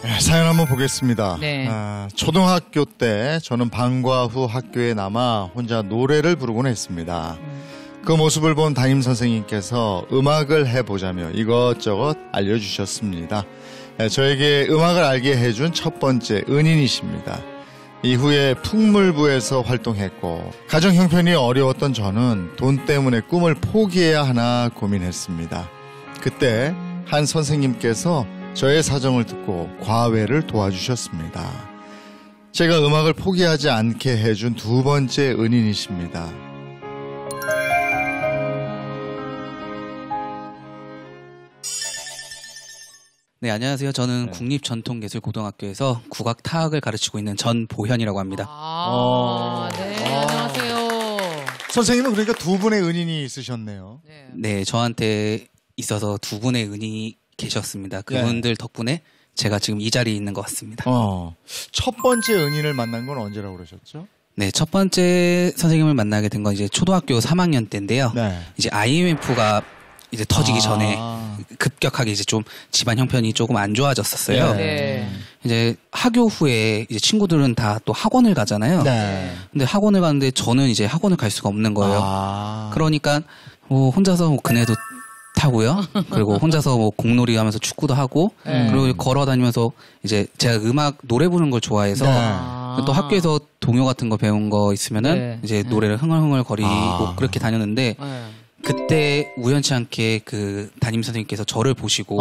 네, 사연 한번 보겠습니다. 네. 초등학교 때 저는 방과 후 학교에 남아 혼자 노래를 부르곤 했습니다. 그 모습을 본 담임 선생님께서 음악을 해보자며 이것저것 알려주셨습니다. 저에게 음악을 알게 해준 첫 번째 은인이십니다. 이후에 풍물부에서 활동했고 가정 형편이 어려웠던 저는 돈 때문에 꿈을 포기해야 하나 고민했습니다. 그때 한 선생님께서 저의 사정을 듣고 과외를 도와주셨습니다. 제가 음악을 포기하지 않게 해준 두 번째 은인이십니다. 네, 안녕하세요. 저는 국립전통예술고등학교에서 국악 타악을 가르치고 있는 전보현이라고 합니다. 네, 안녕하세요. 선생님은 그러니까 두 분의 은인이 있으셨네요. 네, 저한테 있어서 두 분의 은인이 계셨습니다. 그분들 덕분에 제가 지금 이 자리에 있는 것 같습니다. 첫 번째 은인을 만난 건 언제라고 그러셨죠? 네, 첫 번째 선생님을 만나게 된 건 이제 초등학교 3학년 때인데요. 네. 이제 IMF가 이제 터지기 전에 급격하게 이제 좀 집안 형편이 조금 안 좋아졌었어요. 네. 이제 학교 후에 이제 친구들은 다 또 학원을 가잖아요. 네. 근데 학원을 가는데 저는 이제 학원을 갈 수가 없는 거예요. 그러니까 혼자서 뭐 그네도 타고요. 그리고 혼자서 뭐 공놀이 하면서 축구도 하고 그리고 걸어 다니면서 이제 제가 노래 부르는 걸 좋아해서 또 학교에서 동요 같은 거 배운 거 있으면은 이제 노래를 흥얼흥얼 거리고 그렇게 다녔는데 그때 우연치 않게 그 담임 선생님께서 저를 보시고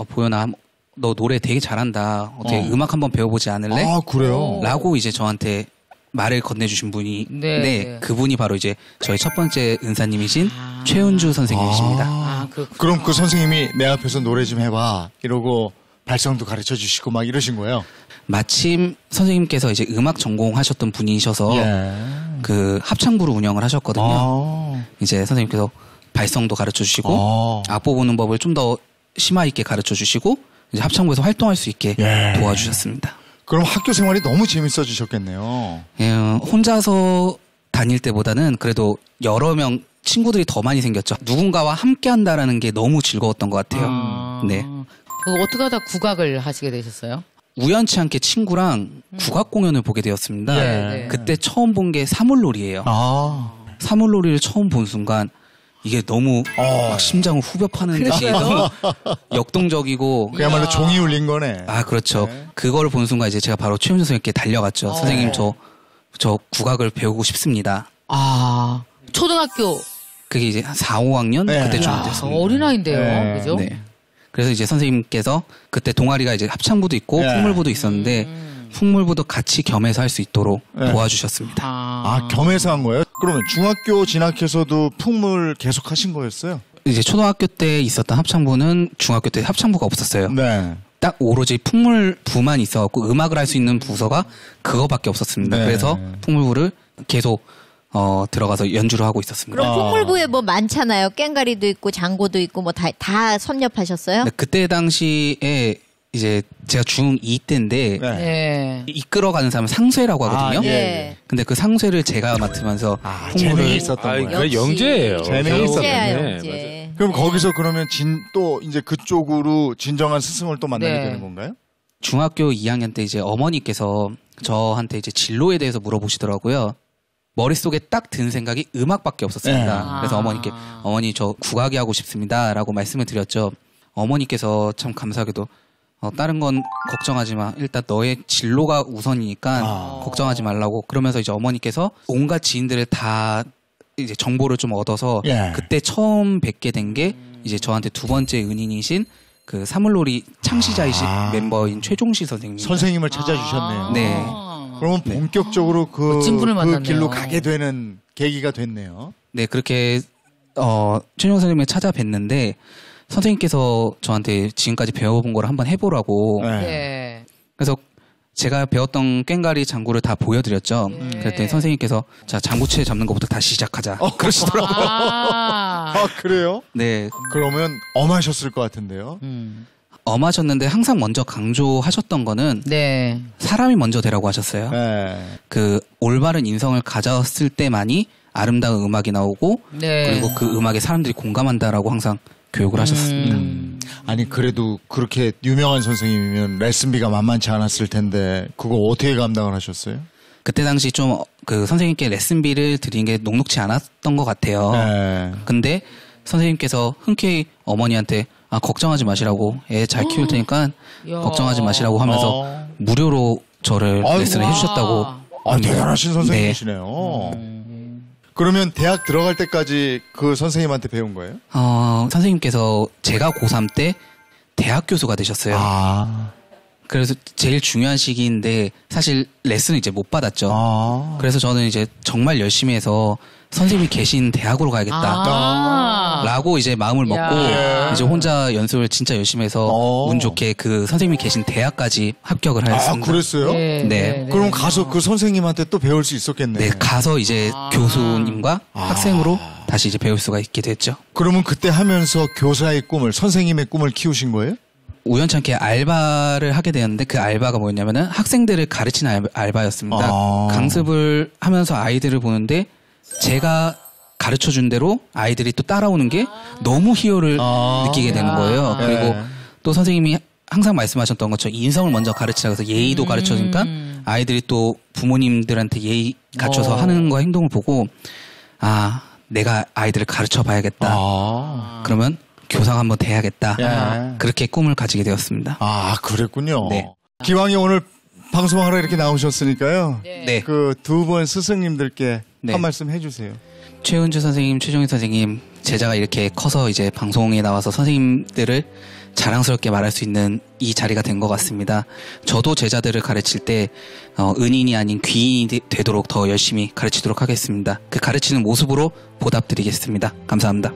보현아 너 노래 되게 잘한다. 어떻게 음악 한번 배워보지 않을래? 그래요? 라고 이제 저한테 말을 건네주신 분이 네. 그분이 바로 이제 저희 첫 번째 은사님이신 최은주 선생님이십니다. 그럼 그 선생님이 내 앞에서 노래 좀 해봐 이러고 발성도 가르쳐 주시고 막 이러신 거예요? 마침 선생님께서 이제 음악 전공하셨던 분이셔서 그 합창부를 운영을 하셨거든요. 이제 선생님께서 발성도 가르쳐 주시고 악보 보는 법을 좀 더 심화 있게 가르쳐 주시고 이제 합창부에서 활동할 수 있게 도와주셨습니다. 그럼 학교 생활이 너무 재밌어지셨겠네요. 혼자서 다닐 때보다는 그래도 여러 명 친구들이 더 많이 생겼죠. 누군가와 함께 한다라는 게 너무 즐거웠던 것 같아요. 네. 어떻게 하다 국악을 하시게 되셨어요? 우연치 않게 친구랑 국악 공연을 보게 되었습니다. 네. 그때 처음 본 게 사물놀이예요. 사물놀이를 처음 본 순간 이게 너무 막 심장을 후벼 파는 듯이 너무 역동적이고 그야말로 종이 울린 거네. 그렇죠. 그걸 본 순간 이제 제가 바로 최은주 선생님께 달려갔죠. 선생님 저 국악을 배우고 싶습니다. 초등학교 그게 이제 4, 5학년 그때쯤 됐습니다. 어린아이인데요. 그죠? 네. 그래서 이제 선생님께서 그때 동아리가 이제 합창부도 있고 풍물부도 있었는데 풍물부도 같이 겸해서 할 수 있도록 도와주셨습니다. 겸해서 한 거예요? 그러면 중학교 진학해서도 풍물 계속 하신 거였어요? 이제 초등학교 때 있었던 합창부는 중학교 때 합창부가 없었어요. 네. 딱 오로지 풍물부만 있어갖고 음악을 할 수 있는 부서가 그거밖에 없었습니다. 그래서 풍물부를 계속 들어가서 연주를 하고 있었습니다. 그럼 풍물부에 뭐 많잖아요. 꽹가리도 있고 장고도 있고 뭐 다 섭렵하셨어요? 네, 그때 당시에 이제 제가 중2 때인데 이끌어가는 사람은 상쇄라고 하거든요. 근데 그 상쇄를 제가 맡으면서 재능이 있었던 거예요. 그래 영재예요. 재능이 영재야. 네, 그럼 거기서 그러면 또 이제 그쪽으로 진정한 스승을 또 만나게 되는 건가요? 중학교 2학년 때 이제 어머니께서 저한테 이제 진로에 대해서 물어보시더라고요. 머릿속에 딱 든 생각이 음악밖에 없었습니다. 그래서 어머니께 어머니 저 국악이 하고 싶습니다라고 말씀을 드렸죠. 어머니께서 참 감사하게도 다른 건 걱정하지 마. 일단 너의 진로가 우선이니까 걱정하지 말라고. 그러면서 이제 어머니께서 온갖 지인들을 다 이제 정보를 좀 얻어서 그때 처음 뵙게 된 게 이제 저한테 두 번째 은인이신 그 사물놀이 창시자이신 멤버인 최종시 선생님. 선생님을 찾아주셨네요. 네. 그러면 본격적으로 그 만났네요. 길로 가게 되는 계기가 됐네요. 네, 그렇게 최종 선생님을 찾아뵀는데 선생님께서 저한테 지금까지 배워본 걸 한번 해보라고. 그래서 제가 배웠던 꽹가리 장구를 다 보여드렸죠. 그랬더니 선생님께서 자 장구채 잡는 것부터 다시 시작하자. 그러시더라고요. 그래요? 네. 그러면 엄하셨을 것 같은데요. 엄하셨는데 항상 먼저 강조하셨던 거는 사람이 먼저 되라고 하셨어요. 그 올바른 인성을 가졌을 때만이 아름다운 음악이 나오고 그리고 그 음악에 사람들이 공감한다라고 항상 교육을 하셨습니다. 아니 그래도 그렇게 유명한 선생님이면 레슨비가 만만치 않았을 텐데 그거 어떻게 감당을 하셨어요? 그때 당시 좀 그 선생님께 레슨비를 드린 게 녹록치 않았던 것 같아요. 네. 근데 선생님께서 흔쾌히 어머니한테 걱정하지 마시라고 애 잘 키울 테니까 야. 걱정하지 마시라고 하면서 무료로 저를 아이고. 레슨을 해주셨다고. 대단하신 선생님이시네요. 그러면 대학 들어갈 때까지 그 선생님한테 배운 거예요? 선생님께서 제가 고3 때 대학 교수가 되셨어요. 그래서 제일 중요한 시기인데 사실 레슨을 이제 못 받았죠. 그래서 저는 이제 정말 열심히 해서 선생님이 계신 대학으로 가야겠다. 라고 이제 마음을 먹고 이제 혼자 연습을 진짜 열심히 해서 운 좋게 그 선생님이 계신 대학까지 합격을 하였습니다. 그랬어요? 네. 그럼 가서 그 선생님한테 또 배울 수 있었겠네. 네, 가서 이제 교수님과 학생으로 다시 이제 배울 수가 있게 됐죠. 그러면 그때 하면서 교사의 꿈을, 선생님의 꿈을 키우신 거예요? 우연찮게 알바를 하게 되었는데 그 알바가 뭐였냐면은 학생들을 가르치는 알바였습니다. 강습을 하면서 아이들을 보는데 제가 가르쳐준 대로 아이들이 또 따라오는 게 너무 희열을 느끼게 되는 거예요. 그리고 또 선생님이 항상 말씀하셨던 것처럼 인성을 먼저 가르치라 그래서 예의도 가르쳐주니까 아이들이 또 부모님들한테 예의 갖춰서 하는 거 행동을 보고 내가 아이들을 가르쳐 봐야겠다. 그러면 교사가 한번 돼야겠다. 그렇게 꿈을 가지게 되었습니다. 그랬군요. 네. 기왕에 오늘 방송하러 이렇게 나오셨으니까요. 네. 그 두 분 스승님들께 네. 한 말씀 해주세요. 최은주 선생님, 최종희 선생님, 제자가 이렇게 커서 이제 방송에 나와서 선생님들을 자랑스럽게 말할 수 있는 이 자리가 된 것 같습니다. 저도 제자들을 가르칠 때 은인이 아닌 귀인이 되도록 더 열심히 가르치도록 하겠습니다. 그 가르치는 모습으로 보답드리겠습니다. 감사합니다.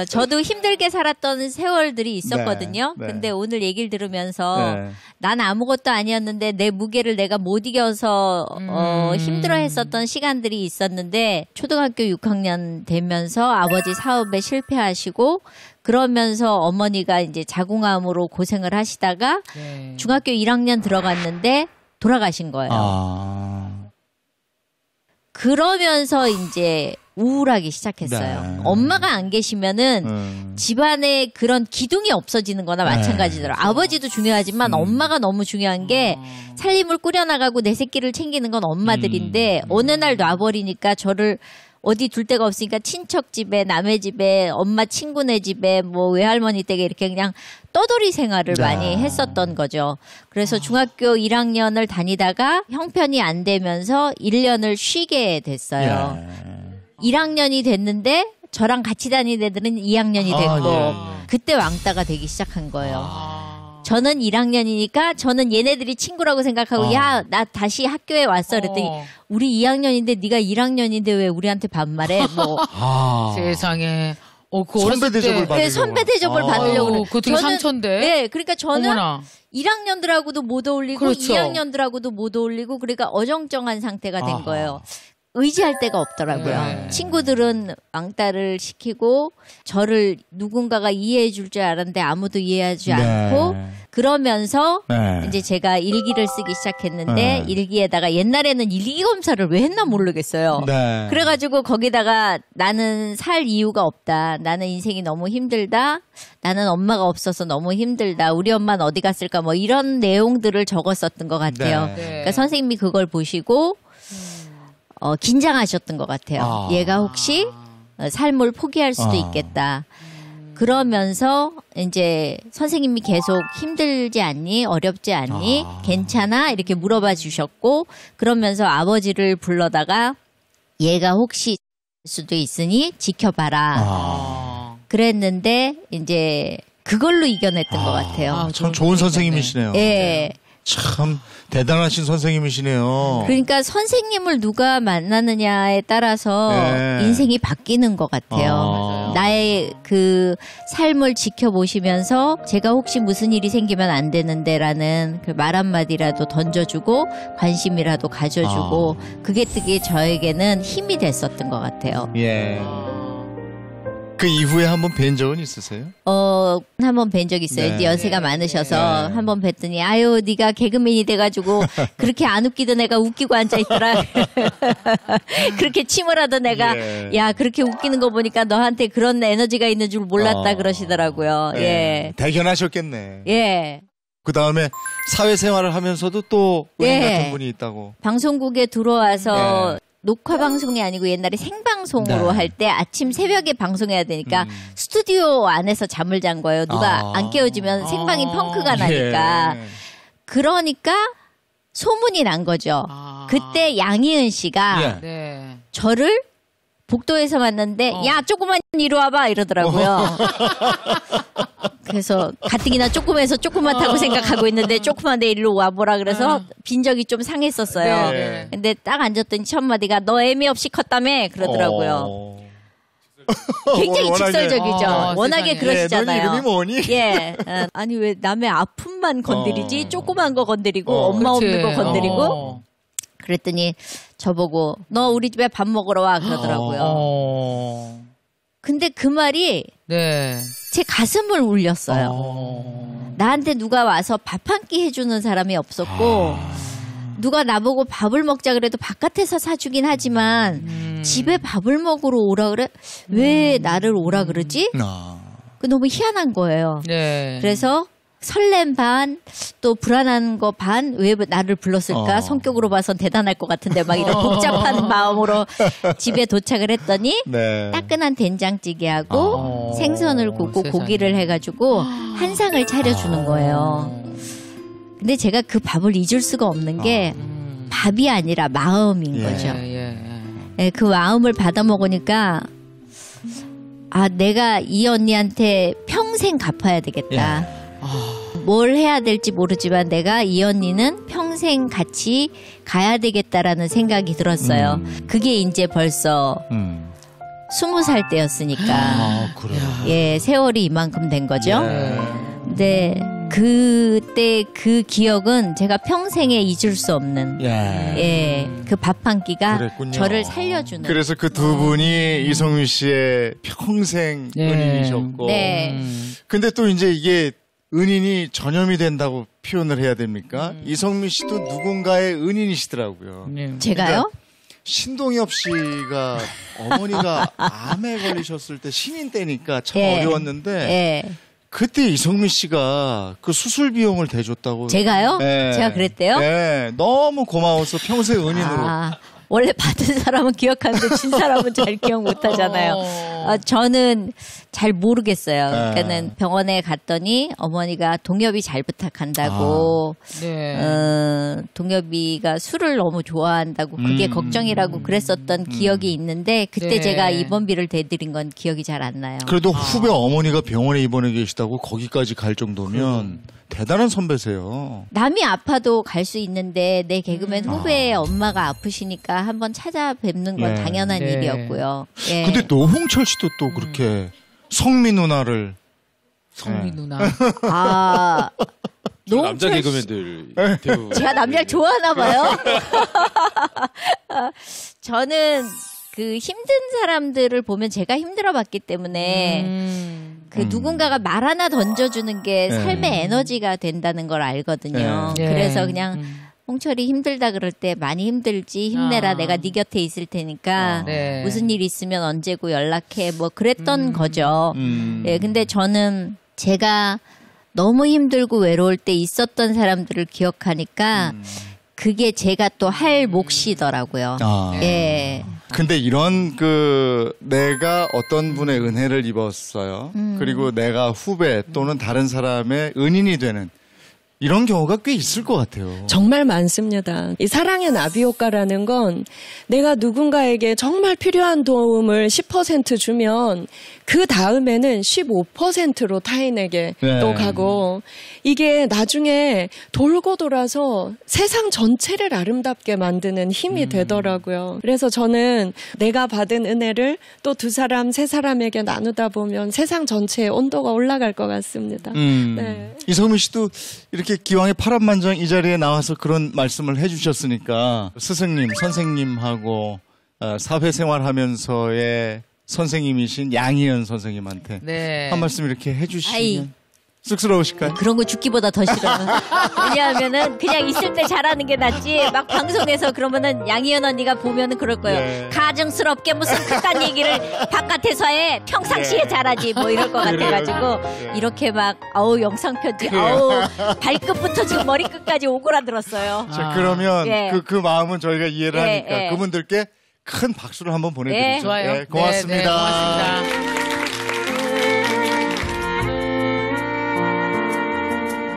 저도 힘들게 살았던 세월들이 있었거든요. 네. 근데 오늘 얘기를 들으면서 네. 난 아무것도 아니었는데 내 무게를 내가 못 이겨서 힘들어했었던 시간들이 있었는데 초등학교 6학년 되면서 아버지 사업에 실패하시고 그러면서 어머니가 이제 자궁암으로 고생을 하시다가 중학교 1학년 들어갔는데 돌아가신 거예요. 그러면서 이제 우울하기 시작했어요. 네. 엄마가 안 계시면은 집안에 그런 기둥이 없어지는 거나 마찬가지더라고요. 아버지도 중요하지만 엄마가 너무 중요한 게 살림을 꾸려나가고 내 새끼를 챙기는 건 엄마들인데 어느 날 놔버리니까 저를 어디 둘 데가 없으니까 친척 집에 남의 집에 엄마 친구네 집에 뭐 외할머니 댁에 이렇게 그냥 떠돌이 생활을 많이 했었던 거죠. 그래서 중학교 1학년을 다니다가 형편이 안 되면서 1년을 쉬게 됐어요. 1학년이 됐는데 저랑 같이 다니는 애들은 2학년이 됐고 그때 왕따가 되기 시작한 거예요. 저는 1학년이니까 저는 얘네들이 친구라고 생각하고 야, 나 다시 학교에 왔어 그랬더니 우리 2학년인데 네가 1학년인데 왜 우리한테 반말해? 뭐 세상에. 그 선배 대접을 받으려고. 네, 선배 대접을 받으려고 그래. 그거 되게 상처인데. 네, 그러니까 저는 어머나. 1학년들하고도 못 어울리고 그렇죠. 2학년들하고도 못 어울리고 그러니까 어정쩡한 상태가 된 거예요. 의지할 데가 없더라고요. 친구들은 왕따를 시키고 저를 누군가가 이해해 줄 줄 알았는데 아무도 이해하지 않고 그러면서 이제 제가 일기를 쓰기 시작했는데 일기에다가 옛날에는 일기 검사를 왜 했나 모르겠어요. 그래가지고 거기다가 나는 살 이유가 없다. 나는 인생이 너무 힘들다. 나는 엄마가 없어서 너무 힘들다. 우리 엄마는 어디 갔을까 뭐 이런 내용들을 적었었던 것 같아요. 그러니까 선생님이 그걸 보시고 긴장하셨던 것 같아요. 얘가 혹시 삶을 포기할 수도 있겠다. 그러면서 이제 선생님이 계속 힘들지 않니? 어렵지 않니? 괜찮아? 이렇게 물어봐 주셨고 그러면서 아버지를 불러다가 얘가 혹시 수도 있으니 지켜봐라. 그랬는데 이제 그걸로 이겨냈던 것 같아요. 참 좋은 선생님이시네요. 예. 참 대단하신 선생님이시네요. 그러니까 선생님을 누가 만나느냐에 따라서 인생이 바뀌는 것 같아요. 나의 그 삶을 지켜보시면서 제가 혹시 무슨 일이 생기면 안 되는데라는 그 말 한마디라도 던져주고 관심이라도 가져주고 그게 되게 저에게는 힘이 됐었던 것 같아요. 예. 그 이후에 한번 뵌 적은 있으세요? 한번 뵌 적 있어요. 네. 이제 연세가 많으셔서 한번 뵀더니 아유 네가 개그맨이 돼가지고 그렇게 안 웃기던 애가 웃기고 앉아있더라. 그렇게 침을 하던 애가 야 그렇게 웃기는 거 보니까 너한테 그런 에너지가 있는 줄 몰랐다 그러시더라고요. 예. 대견하셨겠네. 예. 그 다음에 사회생활을 하면서도 또 은인 같은 분이 있다고. 방송국에 들어와서 녹화 방송이 아니고 옛날에 생방송으로 할 때 아침 새벽에 방송해야 되니까 스튜디오 안에서 잠을 잔 거예요. 누가 안 깨워주면 생방이 펑크가 나니까. 그러니까 소문이 난 거죠. 그때 양희은 씨가 저를 복도에서 만났는데 야 조금만 이리 와봐 이러더라고요. 그래서 가뜩이나 조그매서 조그맣다고 생각하고 있는데 조그만 데 일로 와보라 그래서 빈적이 좀 상했었어요. 근데 딱 앉았더니 첫 마디가 너 애미 없이 컸다며 그러더라고요. 굉장히 직설적이죠. 워낙에 그러시잖아요. 넌 이름이 뭐니? 예. 아니 왜 남의 아픔만 건드리지? 조그만 거 건드리고 엄마 없는 거 건드리고 그랬더니 저보고 너 우리 집에 밥 먹으러 와 그러더라고요. 근데 그 말이 제 가슴을 울렸어요. 나한테 누가 와서 밥 한 끼 해주는 사람이 없었고 누가 나보고 밥을 먹자 그래도 바깥에서 사주긴 하지만 집에 밥을 먹으러 오라 그래? 왜 나를 오라 그러지? 그 너무 희한한 거예요. 그래서 설렘 반, 또 불안한 거 반, 왜 나를 불렀을까? 성격으로 봐선 대단할 것 같은데 막 이런 복잡한 마음으로 집에 도착을 했더니 따끈한 된장찌개하고 생선을 굽고 고기를 해가지고 한 상을 차려주는 거예요. 근데 제가 그 밥을 잊을 수가 없는 게 밥이 아니라 마음인 거죠. 그 마음을 받아 먹으니까 아, 내가 이 언니한테 평생 갚아야 되겠다. 뭘 해야 될지 모르지만 내가 이 언니는 평생 같이 가야 되겠다라는 생각이 들었어요. 그게 이제 벌써 20살 때였으니까. 예, 세월이 이만큼 된 거죠. 근데 그때 그 기억은 제가 평생에 잊을 수 없는 그 밥 한 끼가 저를 살려주는. 그래서 그 두 분이 이성민 씨의 평생 은인이셨고. 근데 또 이제 이게 은인이 전염이 된다고 표현을 해야 됩니까? 이성민 씨도 누군가의 은인이시더라고요. 제가요? 그러니까 신동엽 씨가 어머니가 암에 걸리셨을 때 신인 때니까 참 어려웠는데 그때 이성민 씨가 그 수술 비용을 대줬다고. 제가요? 제가 그랬대요? 네, 너무 고마워서 평생 은인으로. 원래 받은 사람은 기억하는데 진 사람은 잘 기억 못하잖아요. 저는 잘 모르겠어요. 그러니까는 병원에 갔더니 어머니가 동엽이 잘 부탁한다고, 동엽이가 술을 너무 좋아한다고 그게 걱정이라고 그랬었던 기억이 있는데 그때 제가 입원비를 대드린 건 기억이 잘 안 나요. 그래도 후배 어머니가 병원에 입원해 계시다고 거기까지 갈 정도면 대단한 선배세요. 남이 아파도 갈 수 있는데 내 개그맨 후배의 엄마가 아프시니까 한번 찾아뵙는 건 당연한 일이었고요. 근데 노홍철 씨도 또 그렇게 성민 누나를. 성민 누나. 남자 개그맨들 대부분. 제가 남자를 좋아하나 봐요. 저는 그 힘든 사람들을 보면 제가 힘들어봤기 때문에 그 누군가가 말 하나 던져주는 게 삶의 에너지가 된다는 걸 알거든요. 그래서 그냥 홍철이 힘들다 그럴 때 많이 힘들지 힘내라 내가 네 곁에 있을 테니까 무슨 일 있으면 언제고 연락해 뭐 그랬던 거죠. 근데 저는 제가 너무 힘들고 외로울 때 있었던 사람들을 기억하니까 그게 제가 또 할 몫이더라고요. 근데 이런 그 내가 어떤 분의 은혜를 입었어요. 그리고 내가 후배 또는 다른 사람의 은인이 되는 이런 경우가 꽤 있을 것 같아요. 정말 많습니다. 이 사랑의 나비 효과라는 건 내가 누군가에게 정말 필요한 도움을 10% 주면 그 다음에는 15%로 타인에게 네. 또 가고 이게 나중에 돌고 돌아서 세상 전체를 아름답게 만드는 힘이 되더라고요. 그래서 저는 내가 받은 은혜를 또 두 사람, 세 사람에게 나누다 보면 세상 전체의 온도가 올라갈 것 같습니다. 네. 이성민 씨도 이렇게 기왕에 파란만장 이 자리에 나와서 그런 말씀을 해주셨으니까 스승님, 선생님하고 사회생활하면서의 선생님이신 양희연 선생님한테 네. 한 말씀 이렇게 해주시면 아이. 쑥스러우실까요? 그런 거 죽기보다 더 싫어요. 왜냐하면은 그냥 있을 때 잘하는 게 낫지. 막 방송에서 그러면은 양희연 언니가 보면은 그럴 거예요. 네. 가증스럽게 무슨 그딴 얘기를 바깥에서 해. 평상시에 잘하지. 뭐 이럴 것 같아가지고 이렇게 막 아우 영상 편지 아우 발끝부터 지금 머리끝까지 오그라들었어요. 자, 그러면 예. 그 마음은 저희가 이해를 예, 하니까 예. 그분들께 큰 박수를 한번 보내드리죠. 좋아요. 예, 고맙습니다. 네, 네, 고맙습니다.